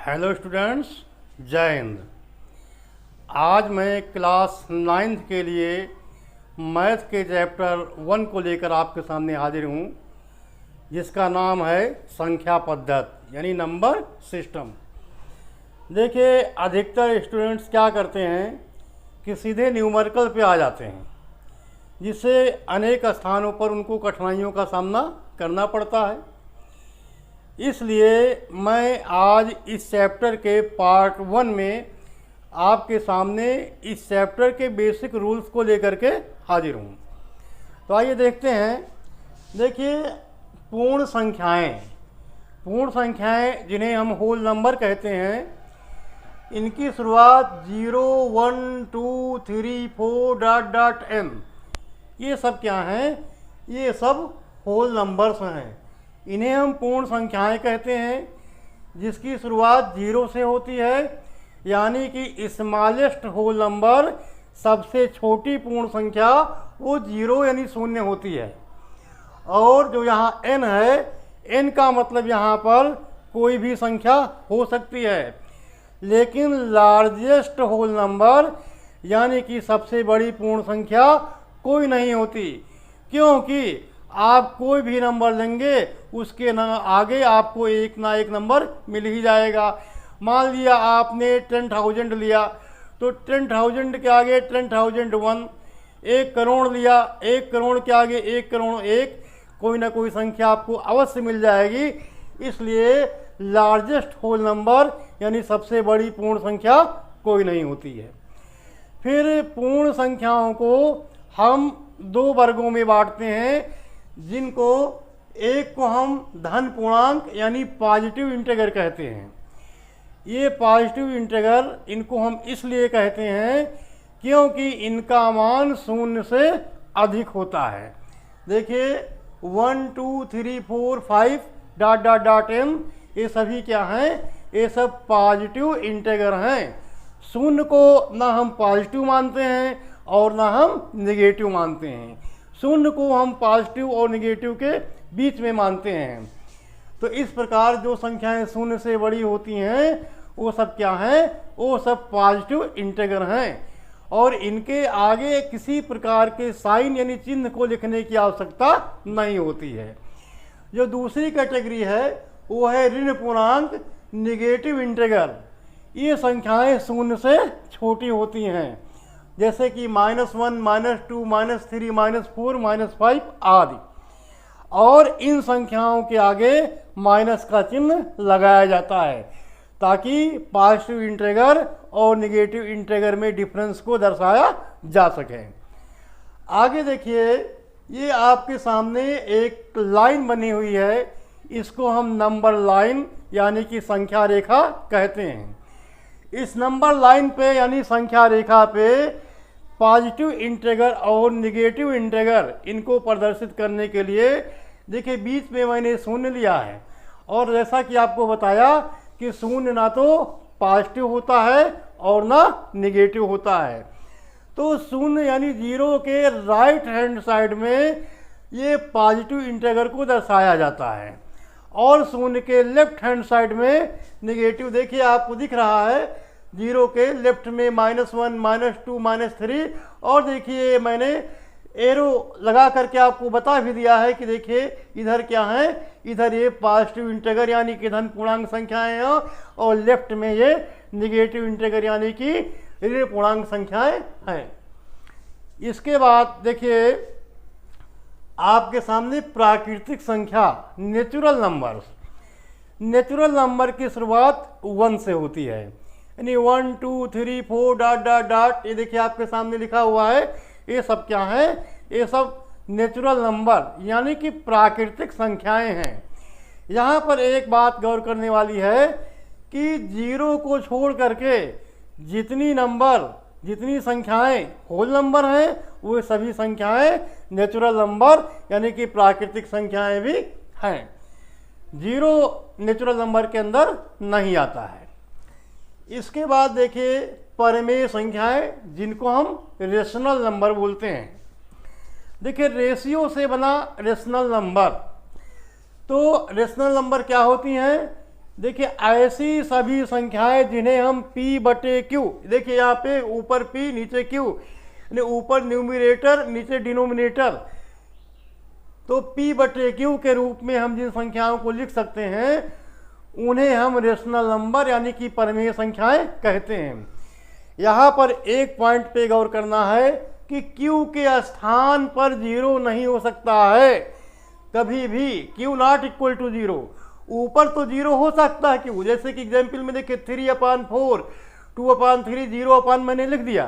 Hello students, जय हिंद। आज मैं क्लास 9th के लिए मैथ के चैप्टर 1 को लेकर आपके सामने हाजिर हूँ, जिसका नाम है संख्या पद्धति यानी नंबर सिस्टम। देखिए, अधिकतर स्टूडेंट्स क्या करते हैं कि सीधे न्यूमेरिकल पे आ जाते हैं, जिससे अनेक स्थानों पर उनको कठिनाइयों का सामना करना पड़ता है। इसलिए मैं आज इस चैप्टर के पार्ट 1 में आपके सामने इस चैप्टर के बेसिक रूल्स को लेकर के हाजिर हूँ। तो आइए देखते हैं। देखिए, पूर्ण संख्याएं जिन्हें हम होल नंबर कहते हैं, इनकी शुरुआत 0, 1, 2, 3, 4 ... n, ये सब क्या हैं? ये सब होल नंबर्स हैं। इन्हें हम पूर्ण संख्याएं कहते हैं, जिसकी शुरुआत 0 से होती है, यानी कि स्मॉलेस्ट होल नंबर, सबसे छोटी पूर्ण संख्या, वो 0 यानी 0 होती है। और जो यहाँ n है, n का मतलब यहाँ पर कोई भी संख्या हो सकती है, लेकिन लार्जेस्ट होल नंबर यानी कि सबसे बड़ी पूर्ण संख्या कोई नहीं होती, क्योंकि आप कोई भी नंबर लेंगे उसके आगे आपको एक ना एक नंबर मिल ही जाएगा। मान लिया आपने 10,000 लिया, तो 10,000 के आगे 10,001, 1 करोड़ लिया, 1 करोड़ के आगे 1 करोड़ 1, कोई ना कोई संख्या आपको अवश्य मिल जाएगी। इसलिए लार्जेस्ट होल नंबर यानी सबसे बड़ी पूर्ण संख्या कोई नहीं होती है। फिर पूर्ण संख्याओं को हम 2 वर्गों में बांटते हैं, जिनको एक को हम धन पूर्णांक यानी पॉजिटिव इंटीजर कहते हैं। ये पॉजिटिव इंटीजर, इनको हम इसलिए कहते हैं क्योंकि इनका मान 0 से अधिक होता है। देखिए, 1, 2, 3, 4, 5 ... n, ये सभी क्या हैं? ये सब पॉजिटिव इंटीजर हैं। 0 को ना हम पॉजिटिव मानते हैं और ना हम नेगेटिव मानते हैं। 0 को हम पॉजिटिव और नेगेटिव के बीच में मानते हैं। तो इस प्रकार जो संख्याएं 0 से बड़ी होती हैं, वो सब क्या हैं? वो सब पॉजिटिव इंटीजर हैं, और इनके आगे किसी प्रकार के साइन यानी चिन्ह को लिखने की आवश्यकता नहीं होती है। जो दूसरी कैटेगरी है वो है ऋण पूर्णांक, नेगेटिव इंटीजर। ये संख्याएं 0 से छोटी होती हैं, जैसे कि -1, -2, -3, -4, -5 आदि। और इन संख्याओं के आगे माइनस का चिन्ह लगाया जाता है, ताकि पॉजिटिव इंटीजर और नेगेटिव इंटीजर में डिफरेंस को दर्शाया जा सके। आगे देखिए, ये आपके सामने एक लाइन बनी हुई है, इसको हम नंबर लाइन यानी कि संख्या रेखा कहते हैं। इस नंबर लाइन पे यानी संख्या रेखा पे पॉजिटिव इंटीजर और नेगेटिव इंटीजर, इनको प्रदर्शित करने के लिए देखिए बीच में मैंने 0 लिया है, और जैसा कि आपको बताया कि 0 ना तो पॉजिटिव होता है और ना नेगेटिव होता है। तो 0 यानी 0 के राइट हैंड साइड में ये पॉजिटिव इंटीजर को दर्शाया जाता है, और 0 के लेफ्ट हैंड साइड में नेगेटिव। देखिए, आपको दिख रहा है 0 के लेफ्ट में -1, -2, -3, और देखिए मैंने एरो लगा करके आपको बता भी दिया है कि देखिए इधर क्या है, इधर ये पॉजिटिव इंटीजर यानी कि धन पूर्णांक संख्याएं हैं, और लेफ्ट में ये नेगेटिव इंटीजर यानी कि ऋण पूर्णांक संख्याएं हैं। इसके बाद देखिए आपके सामने प्राकृतिक संख्या, नेचुरल नंबर्स। नेचुरल नंबर की शुरुआत 1 से होती है, यानी 1, 2, 3, 4 ... ये देखिए आपके सामने लिखा हुआ है, ये सब क्या है? ये सब नेचुरल नंबर यानी कि प्राकृतिक संख्याएं हैं। यहाँ पर एक बात गौर करने वाली है कि 0 को छोड़ करके जितनी संख्याएं होल नंबर हैं, वो सभी संख्याएं नेचुरल नंबर यानी कि प्राकृतिक संख्याएं भी हैं। 0 नेचुरल नंबर के अंदर नहीं आता है। इसके बाद देखिए परिमेय संख्याएं, जिनको हम रेशनल नंबर बोलते हैं। देखिए, रेशियो से बना रेशनल नंबर। तो रेशनल नंबर क्या होती हैं? देखिए ऐसी सभी संख्याएं जिन्हें हम p बटे क्यू, देखिए यहाँ पे ऊपर p नीचे q, यानी ऊपर न्यूमरेटर नीचे डिनोमिनेटर, तो p बटे क्यू के रूप में हम जिन संख्याओं को लिख सकते हैं उन्हें हम रेशनल नंबर यानी कि परिमेय संख्याएं कहते हैं। यहाँ पर एक पॉइंट पे गौर करना है कि q के स्थान पर 0 नहीं हो सकता है कभी भी, q नॉट इक्वल टू 0। ऊपर तो 0 हो सकता है q, जैसे कि एग्जाम्पल में देखिए 3/4, 2/3, 0 मैंने लिख दिया,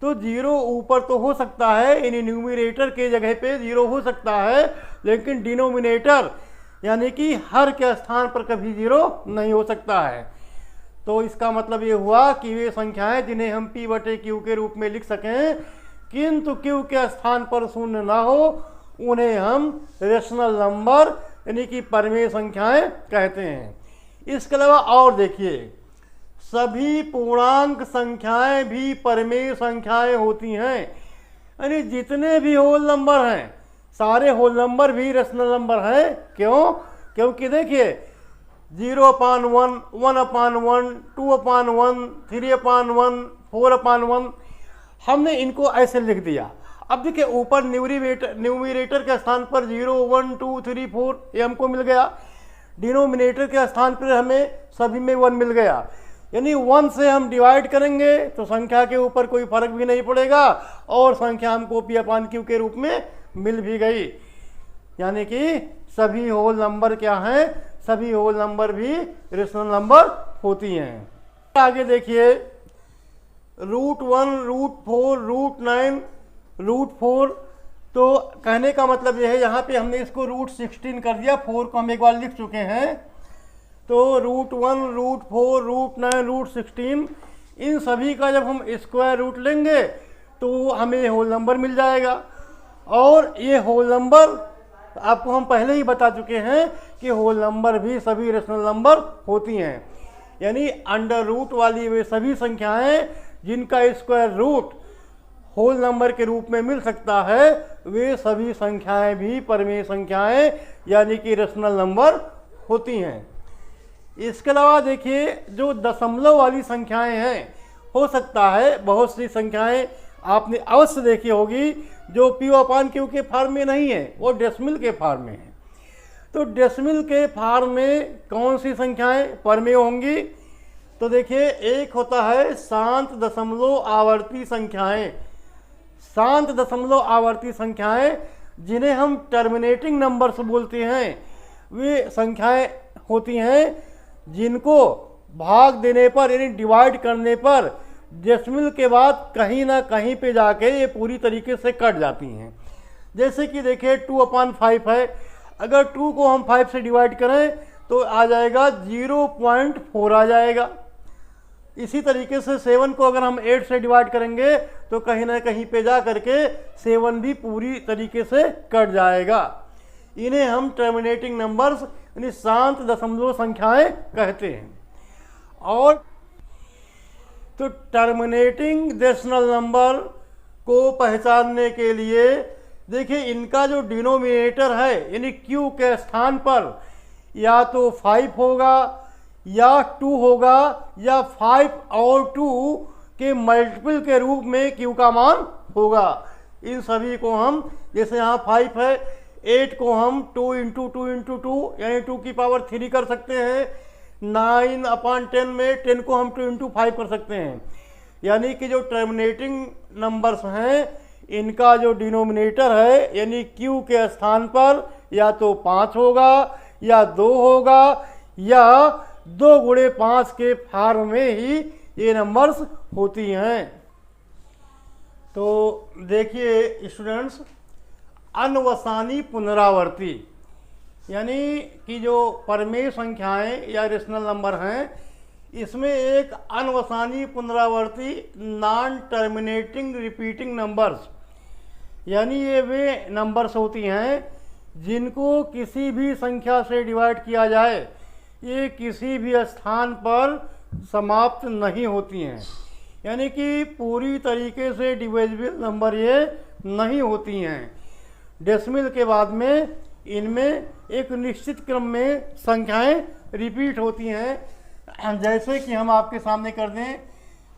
तो 0 ऊपर तो हो सकता है, यानी न्यूमरेटर के जगह पे 0 हो सकता है, लेकिन डिनोमिनेटर यानी कि हर के स्थान पर कभी 0 नहीं हो सकता है। तो इसका मतलब ये हुआ कि वे संख्याएं जिन्हें हम p बटे क्यू के रूप में लिख सकें किंतु q के स्थान पर 0 ना हो, उन्हें हम रेशनल नंबर यानी कि परिमेय संख्याएं कहते हैं। इसके अलावा और देखिए, सभी पूर्णांक संख्याएं भी परिमेय संख्याएं होती हैं, यानी जितने भी होल नंबर हैं सारे होल नंबर भी रेशनल नंबर हैं। क्यों? क्योंकि देखिए 0/1, 1/1, 2/1, 3/1, 4/1, हमने इनको ऐसे लिख दिया। अब देखिए ऊपर न्यूमरेटर के स्थान पर 0, 1, 2, 3, 4 ये हमको मिल गया, डिनोमिनेटर के स्थान पर हमें सभी में 1 मिल गया, यानी 1 से हम डिवाइड करेंगे तो संख्या के ऊपर कोई फर्क भी नहीं पड़ेगा और संख्या हमको p/q के रूप में मिल भी गई। यानी कि सभी होल नंबर क्या हैं? सभी होल नंबर भी रेशनल नंबर होती हैं। आगे देखिए √1, √4, √9, √4, तो कहने का मतलब यह है, यहाँ पे हमने इसको √16 कर दिया, 4 को हम एक बार लिख चुके हैं, तो √1, √4, √9, √16 इन सभी का जब हम स्क्वायर रूट लेंगे तो हमें होल नंबर मिल जाएगा। और ये होल नंबर आपको हम पहले ही बता चुके हैं कि होल नंबर भी सभी रेशनल नंबर होती हैं, यानी अंडर रूट वाली वे सभी संख्याएं जिनका स्क्वायर रूट होल नंबर के रूप में मिल सकता है वे सभी संख्याएं भी परिमेय संख्याएं यानी कि रेशनल नंबर होती हैं। इसके अलावा देखिए जो दशमलव वाली संख्याएं हैं, हो सकता है बहुत सी संख्याएं आपने अवश्य देखी होगी जो p/q के फॉर्म में नहीं है, वो डेसिमल के फॉर्म में है। तो डेसिमल के फॉर्म में कौन सी संख्याएं परिमेय होंगी? तो देखिए एक होता है शांत दशमलव आवर्ती संख्याएं, शांत दशमलव आवर्ती संख्याएं जिन्हें हम टर्मिनेटिंग नंबर्स बोलते हैं, वे संख्याएं होती हैं जिनको भाग देने पर यानी डिवाइड करने पर डेसिमल के बाद कहीं ना कहीं पे जाके ये पूरी तरीके से कट जाती हैं। जैसे कि देखिए 2/5 है, अगर 2 को हम 5 से डिवाइड करें तो आ जाएगा 0.4 आ जाएगा। इसी तरीके से 7 को अगर हम 8 से डिवाइड करेंगे तो कहीं ना कहीं पे जा करके 7 भी पूरी तरीके से कट जाएगा। इन्हें हम टर्मिनेटिंग नंबर्स यानी शांत दशमलव संख्याएं कहते हैं। और तो टर्मिनेटिंग डेसिमल नंबर को पहचानने के लिए देखिए इनका जो डिनोमिनेटर है यानी q के स्थान पर या तो 5 होगा या 2 होगा या 5 और 2 के मल्टीपल के रूप में q का मान होगा। इन सभी को हम, जैसे यहाँ 5 है, 8 को हम 2 × 2 × 2 यानी 2 की पावर 3 कर सकते हैं, 9/10 में 10 को हम 2 × 5 कर सकते हैं। यानी कि जो टर्मिनेटिंग नंबर्स हैं इनका जो डिनोमिनेटर है यानी q के स्थान पर या तो 5 होगा या 2 होगा या 2 × 5 के फॉर्म में ही ये नंबर्स होती हैं। तो देखिए स्टूडेंट्स, अनवसानी पुनरावर्ती यानी कि जो परिमेय संख्याएं या रेशनल नंबर हैं इसमें एक अनवसानी पुनरावर्ती नॉन टर्मिनेटिंग रिपीटिंग नंबर्स यानी ये वे नंबर्स होती हैं जिनको किसी भी संख्या से डिवाइड किया जाए ये किसी भी स्थान पर समाप्त नहीं होती हैं, यानी कि पूरी तरीके से डिविजिबल नंबर ये नहीं होती हैं। डेसिमल के बाद में इनमें एक निश्चित क्रम में संख्याएं रिपीट होती हैं। जैसे कि हम आपके सामने कर दें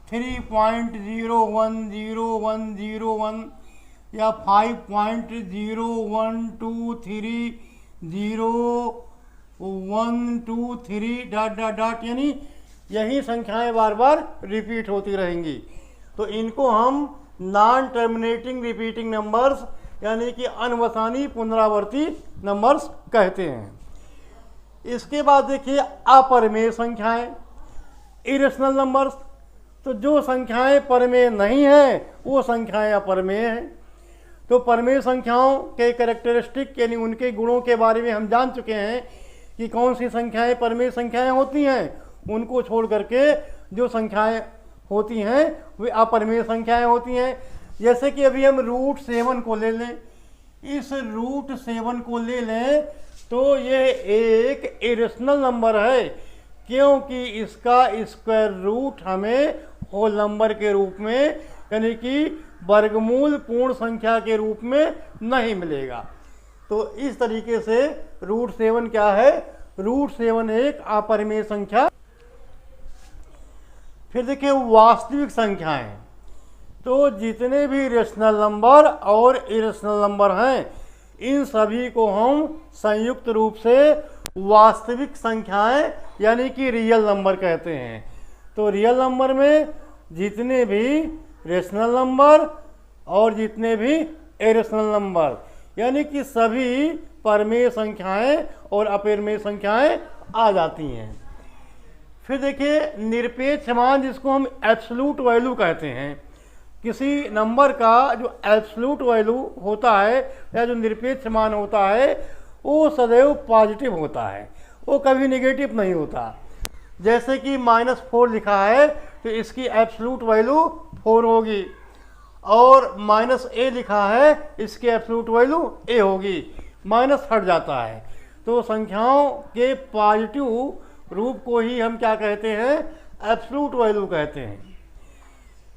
3.01001 या 5.0123012 डॉट यानी यही संख्याएं बार बार रिपीट होती रहेंगी। तो इनको हम नॉन टर्मिनेटिंग रिपीटिंग नंबर्स यानी कि अनवसानी पुनरावर्ती नंबर्स कहते हैं। इसके बाद देखिए अपरिमेय संख्याएं, इरेशनल नंबर्स। तो जो संख्याएं परमेय नहीं हैं वो संख्याएं अपरिमेय हैं। तो परमेय संख्याओं के कैरेक्टरिस्टिक यानी उनके गुणों के बारे में हम जान चुके हैं कि कौन सी संख्याएं परमेय संख्याएं होती हैं। उनको छोड़ करके जो संख्याएं होती हैं वे अपरिमेय संख्याएं होती हैं। जैसे कि अभी हम √7 को ले लें, इस √7 को ले लें तो ये एक इरेशनल नंबर है, क्योंकि इसका स्क्वायर रूट हमें होल नंबर के रूप में यानी कि वर्गमूल पूर्ण संख्या के रूप में नहीं मिलेगा। तो इस तरीके से √7 क्या है, √7 एक अपरिमेय संख्या। फिर देखिए वास्तविक संख्याएं। तो जितने भी रेशनल नंबर और इरेशनल नंबर हैं इन सभी को हम संयुक्त रूप से वास्तविक संख्याएं यानी कि रियल नंबर कहते हैं। तो रियल नंबर में जितने भी रेशनल नंबर और जितने भी इरेशनल नंबर यानी कि सभी परमेय संख्याएं और अपरिमेय संख्याएं आ जाती हैं। फिर देखिए निरपेक्ष मान, जिसको हम एब्सोल्यूट वैल्यू कहते हैं। किसी नंबर का जो एब्सोल्यूट वैल्यू होता है या जो निरपेक्ष मान होता है वो सदैव पॉजिटिव होता है, वो कभी नेगेटिव नहीं होता। जैसे कि -4 लिखा है तो इसकी एब्सोल्यूट वैल्यू 4 होगी, और -a लिखा है इसकी एब्सोल्यूट वैल्यू a होगी, माइनस हट जाता है। तो संख्याओं के पॉजिटिव रूप को ही हम क्या कहते हैं, एब्सोल्यूट वैल्यू कहते हैं।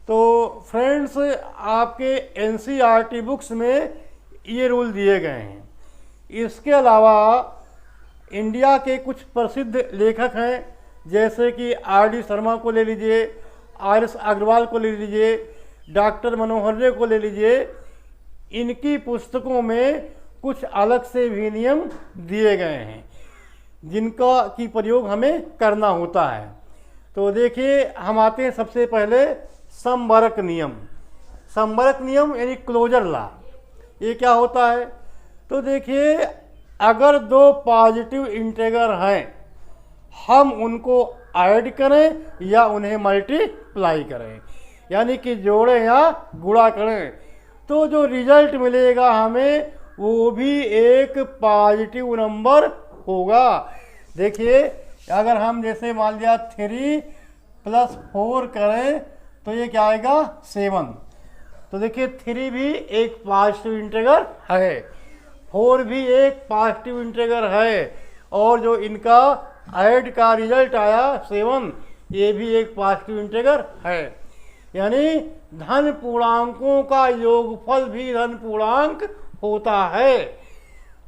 तो फ्रेंड्स आपके NCERT बुक्स में ये रूल दिए गए हैं। इसके अलावा इंडिया के कुछ प्रसिद्ध लेखक हैं, जैसे कि R.D. शर्मा को ले लीजिए, R.S. अग्रवाल को ले लीजिए, डॉक्टर मनोहर रे को ले लीजिए। इनकी पुस्तकों में कुछ अलग से भी नियम दिए गए हैं जिनका की प्रयोग हमें करना होता है। तो देखिए हम आते हैं सबसे पहले समवर्क नियम। समवर्क नियम यानी क्लोजर लॉ। ये क्या होता है, तो देखिए अगर दो पॉजिटिव इंटीजर हैं हम उनको ऐड करें या उन्हें मल्टीप्लाई करें यानी कि जोड़ें या गुणा करें, तो जो रिजल्ट मिलेगा हमें वो भी एक पॉजिटिव नंबर होगा। देखिए अगर हम जैसे मान लिया 3 + 4 करें तो ये क्या आएगा 7। तो देखिए 3 भी एक पॉजिटिव इंटीजर है, 4 भी एक पॉजिटिव इंटीजर है, और जो इनका ऐड का रिजल्ट आया 7 ये भी एक पॉजिटिव इंटीजर है। यानी धन पूर्णांकों का योगफल भी धन पूर्णांक होता है।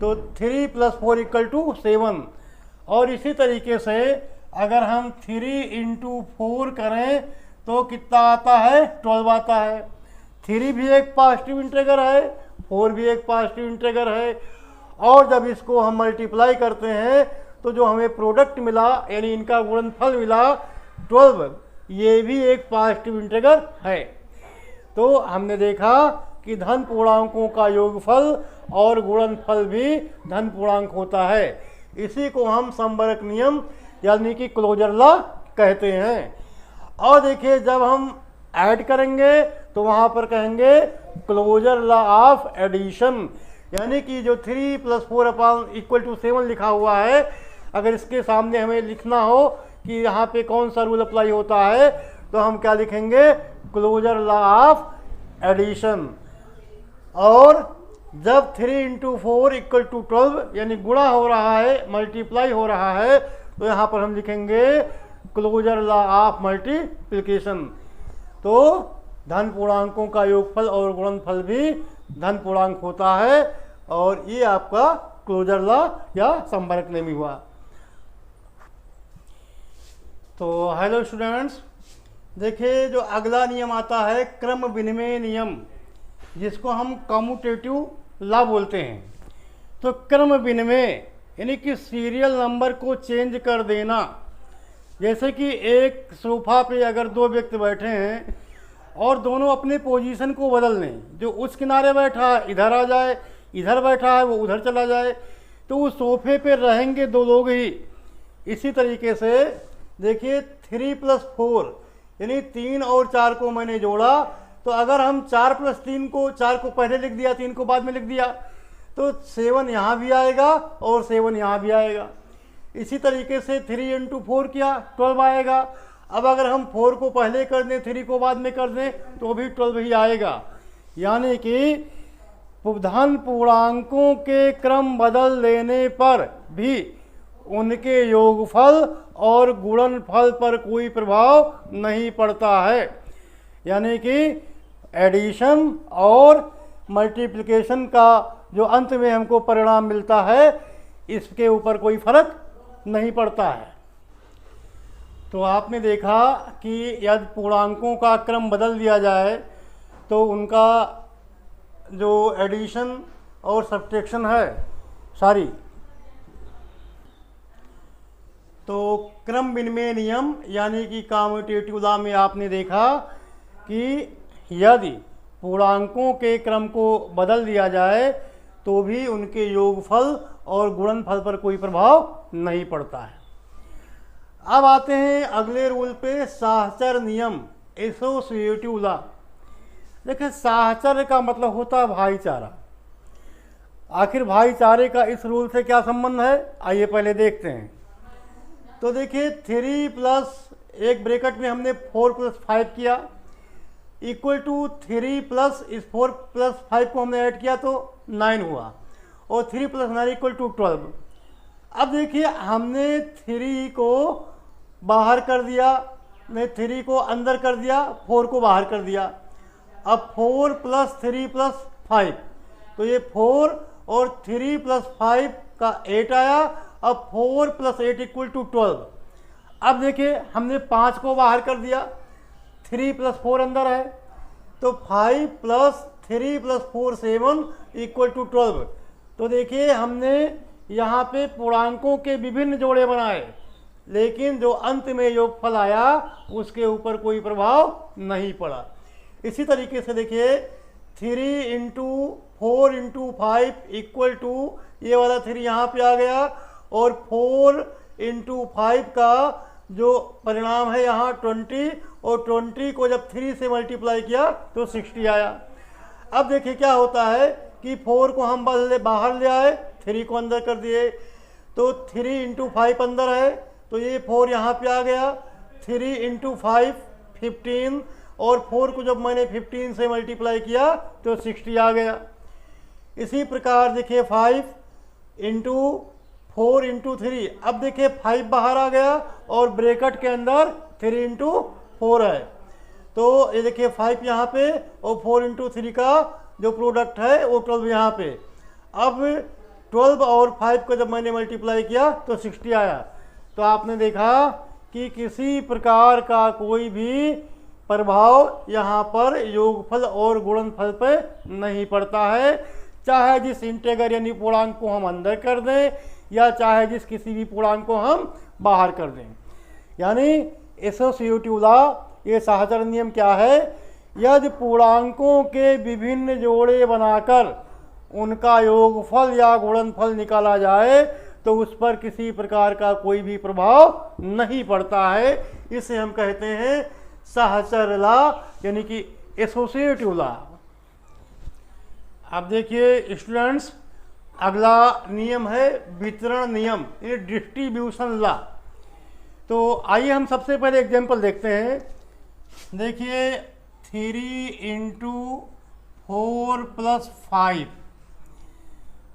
तो 3 + 4 = 7। और इसी तरीके से अगर हम 3 × 4 करें तो कितना आता है, 12 आता है। 3 भी एक पॉजिटिव इंटीजर है, 4 भी एक पॉजिटिव इंटीजर है, और जब इसको हम मल्टीप्लाई करते हैं तो जो हमें प्रोडक्ट मिला यानी इनका गुणनफल मिला 12, ये भी एक पॉजिटिव इंटीजर है। तो हमने देखा कि धन पूर्णांकों का योगफल और गुणनफल भी धन पूर्णांक होता है। इसी को हम समवर्क नियम यानी कि क्लोजर लॉ कहते हैं। और देखिए जब हम ऐड करेंगे तो वहाँ पर कहेंगे क्लोजर लॉ ऑफ एडिशन, यानी कि जो 3 + 4 = 7 लिखा हुआ है, अगर इसके सामने हमें लिखना हो कि यहाँ पे कौन सा रूल अप्लाई होता है तो हम क्या लिखेंगे, क्लोजर लॉ ऑफ एडिशन। और जब 3 × 4 = 12 यानी गुणा हो रहा है, मल्टीप्लाई हो रहा है, तो यहाँ पर हम लिखेंगे क्लोजर लॉ ऑफ मल्टीप्लिकेशन। तो धन पूर्णांकों का योगफल और गुणनफल भी धन पूर्णांक होता है, और ये आपका क्लोजर लॉ या संपर्क नियम ही हुआ। तो हेलो स्टूडेंट्स, देखिए जो अगला नियम आता है क्रम विनिमय नियम, जिसको हम कम्यूटेटिव लॉ बोलते हैं। तो क्रम विनिमय यानी कि सीरियल नंबर को चेंज कर देना। जैसे कि एक सोफा पे अगर दो व्यक्ति बैठे हैं और दोनों अपने पोजीशन को बदल लें, जो उस किनारे बैठा है इधर आ जाए, इधर बैठा है वो उधर चला जाए, तो उस सोफे पे रहेंगे दो लोग ही। इसी तरीके से देखिए 3 + 4 यानी 3 और 4 को मैंने जोड़ा, तो अगर हम 4 + 3 को 4 को पहले लिख दिया 3 को बाद में लिख दिया तो 7 यहाँ भी आएगा और 7 यहाँ भी आएगा। इसी तरीके से 3 × 4 किया 12 आएगा। अब अगर हम 4 को पहले कर दें 3 को बाद में कर दें तो भी 12 ही आएगा। यानी कि धन पूर्णांकों के क्रम बदल देने पर भी उनके योगफल और गुणनफल पर कोई प्रभाव नहीं पड़ता है। यानी कि एडिशन और मल्टीप्लिकेशन का जो अंत में हमको परिणाम मिलता है इसके ऊपर कोई फर्क नहीं पड़ता है। तो आपने देखा कि यदि पूर्णांकों का क्रम बदल दिया जाए तो उनका जो एडिशन और सब्ट्रैक्शन है सारी, तो क्रम विनिमय नियम यानी कि कम्यूटेटिव लॉ में आपने देखा कि यदि पूर्णांकों के क्रम को बदल दिया जाए तो भी उनके योगफल और गुणनफल पर कोई प्रभाव नहीं पड़ता है। अब आते हैं अगले रूल पे, साहचर्य नियम, एसोसिएटिव लॉ। देखिए साहचर्य का मतलब होता है भाईचारा। आखिर भाईचारे का इस रूल से क्या संबंध है, आइए पहले देखते हैं। तो देखिए 3 प्लस एक ब्रैकेट में हमने 4 + 5 किया इक्वल टू 3 प्लस इस 4 + 5 को हमने ऐड किया तो 9 हुआ और 3 + 9 = 12। अब देखिए हमने 3 को बाहर कर दिया, नहीं 3 को अंदर कर दिया, 4 को बाहर कर दिया। अब 4 + 3 + 5 तो ये 4 और 3 + 5 का 8 आया। अब 4 + 8 = 12। अब देखिए हमने 5 को बाहर कर दिया, 3 + 4 अंदर है, तो 5 + 3 + 4 7 = 12। तो देखिए हमने यहाँ पे पूर्णांकों के विभिन्न जोड़े बनाए, लेकिन जो अंत में योगफल आया उसके ऊपर कोई प्रभाव नहीं पड़ा। इसी तरीके से देखिए 3 × 4 × 5 = ये वाला 3 यहाँ पे आ गया और 4 × 5 का जो परिणाम है यहाँ 20 और 20 को जब 3 से मल्टीप्लाई किया तो 60 आया। अब देखिए क्या होता है कि 4 को हम बाहर ले आए, 3 को अंदर कर दिए, तो 3 × 5 अंदर है तो ये 4 यहाँ पे आ गया। 3 × 5 15 और 4 को जब मैंने 15 से मल्टीप्लाई किया तो 60 आ गया। इसी प्रकार देखिए 5 × 4 × 3, अब देखिए 5 बाहर आ गया और ब्रैकेट के अंदर 3 × 4 है, तो ये देखिए 5 यहाँ पे और 4 × 3 का जो प्रोडक्ट है वो 12 यहाँ पे। अब 12 और 5 को जब मैंने मल्टीप्लाई किया तो 60 आया। तो आपने देखा कि किसी प्रकार का कोई भी प्रभाव यहाँ पर योगफल और गुणनफल पर नहीं पड़ता है, चाहे जिस इंटीग्रल यानी पूर्णांक को हम अंदर कर दें या चाहे जिस किसी भी पूर्णांक को हम बाहर कर दें। यानी एसोसिएटिव लॉ, ये साहचर्य नियम क्या है, यदि पूर्णांकों के विभिन्न जोड़े बनाकर उनका योगफल या गुणनफल निकाला जाए तो उस पर किसी प्रकार का कोई भी प्रभाव नहीं पड़ता है। इसे हम कहते हैं साहचर्य लॉ यानी कि एसोसिएटिव लॉ। अब देखिए स्टूडेंट्स, अगला नियम है वितरण नियम, ये डिस्ट्रीब्यूशन लॉ। तो आइए हम सबसे पहले एग्जांपल देखते हैं। देखिए 3 × 4 + 5,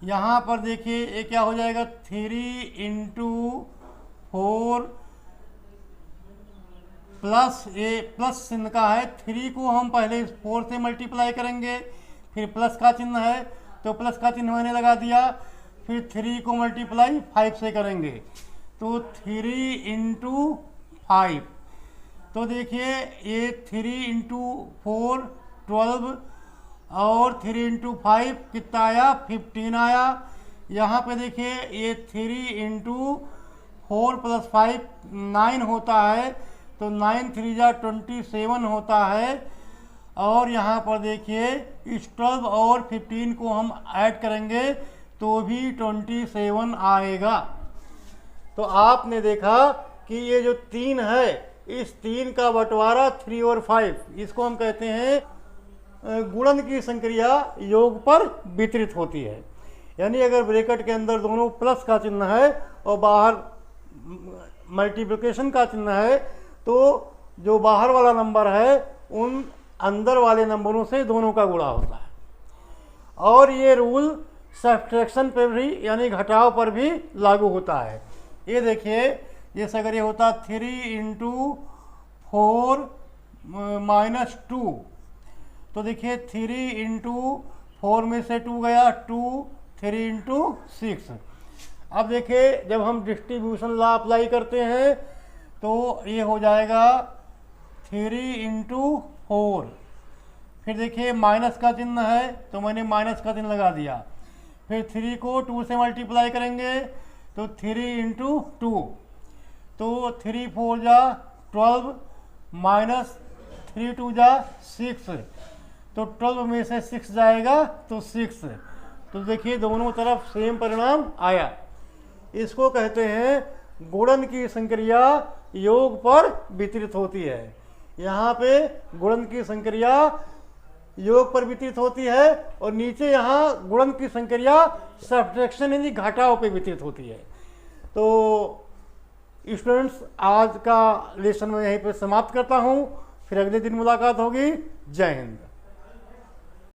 यहाँ पर देखिए ये क्या हो जाएगा 3 × 4 प्लस ये प्लस चिन्ह का है, 3 को हम पहले 4 से मल्टीप्लाई करेंगे, फिर प्लस का चिन्ह है तो प्लस का चिन्ह मैंने लगा दिया, फिर 3 को मल्टीप्लाई 5 से करेंगे तो 3 इंटू 5। तो देखिए ये 3 इंटू 4 12 और 3 इंटू 5 कितना आया 15 आया। यहाँ पे देखिए ये 3 इंटू 4 प्लस 5 9 होता है, तो 9 3 जा 27 होता है। और यहाँ पर देखिए इस 12 और 15 को हम ऐड करेंगे तो भी 27 आएगा। तो आपने देखा कि ये जो 3 है, इस 3 का बंटवारा 3 और 5, इसको हम कहते हैं गुणन की संक्रिया योग पर वितरित होती है। यानी अगर ब्रैकेट के अंदर दोनों प्लस का चिन्ह है और बाहर मल्टीप्लिकेशन का चिन्ह है, तो जो बाहर वाला नंबर है उन अंदर वाले नंबरों से दोनों का गुणा होता है। और ये रूल सब्ट्रैक्शन पर भी यानी घटाव पर भी लागू होता है। ये देखिए जैसे अगर ये होता 3 इंटू 4 माइनस 2, तो देखिए 3 इंटू 4 में से 2 गया 2, 3 इंटू 6। अब देखिए जब हम डिस्ट्रीब्यूशन लॉ अप्लाई करते हैं तो ये हो जाएगा 3 इंटू 4। फिर देखिए माइनस का चिन्ह है तो मैंने माइनस का चिन्ह लगा दिया। फिर 3 को 2 से मल्टीप्लाई करेंगे तो 3 इंटू 2, तो 3 4 जा 12 माइनस 3 2 जा 6, तो 12 में से 6 जाएगा तो 6। तो देखिए दोनों तरफ सेम परिणाम आया। इसको कहते हैं गुणन की संक्रिया योग पर वितरित होती है। यहाँ पे गुणन की संक्रिया योग पर वितरित होती है और नीचे यहाँ गुणन की संक्रिया सब्ट्रैक्शन यानी घटाव पे वितरित होती है। तो स्टूडेंट्स आज का लेसन मैं यहीं पे समाप्त करता हूँ, फिर अगले दिन मुलाकात होगी। जय हिंद।